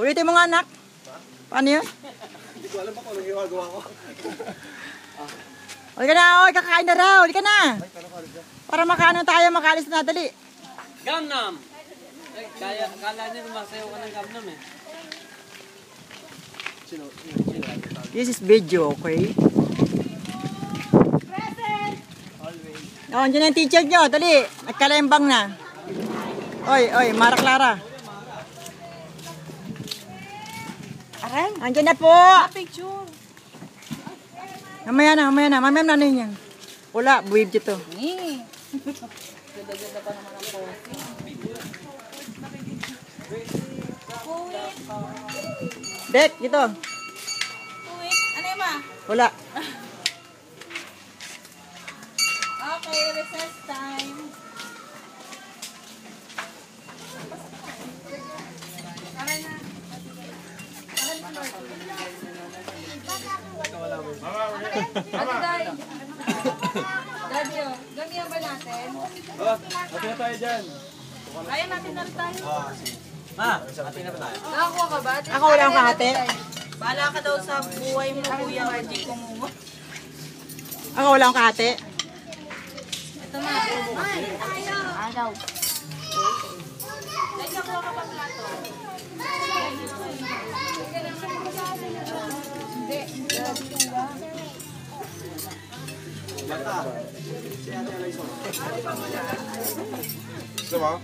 Ulitin mo nga, anak. Paano yun? Hindi ko alam pa kung anong ginagawa ko. Uli ka na, oy, kakain na raw. Uli ka na. Para makaano tayo, makalis na, dali. Gangnam! Kala niya lumasayaw ka ng Gangnam eh. This is video, okay? Oh, andyan na yung teacher nyo. Dali. Nagkalembang na. Oy, Mara Clara. Aray, Andyan na po. picture. Mamaya na. Mamaya na yan. Wala, buwid dito. Eh. Ganda-ganda pa naman ang pose. Dek, dito. Wait, ano yun ma? Wala. Okay, recess time. Aray na. Aray, Daddy, oh. Gamihan ba natin? Ate na tayo dyan. Kaya natin na rin tayo. Ma, ate na ba tayo? Nakakuha ka ba? Ako wala akong kahate. Bahala ka daw sa buhay mo, Kuya RJ Kumumo. Ako wala akong kahate. Ito na. Agaw. Dahil nakuha ka pa plato. Hindi. Bata. Si Ate Alison. Gusto mo?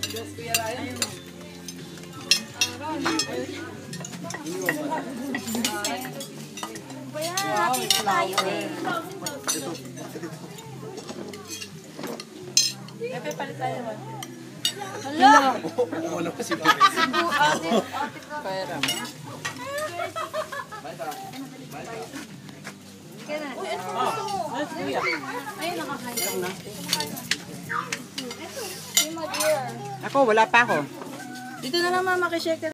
Pepe, palit tayo naman. Wala pa si Boris. Pera. Uy, ano gusto mo? Ayun, nakakain. Ako, wala pa ako. Dito na lang mama, kishare ka.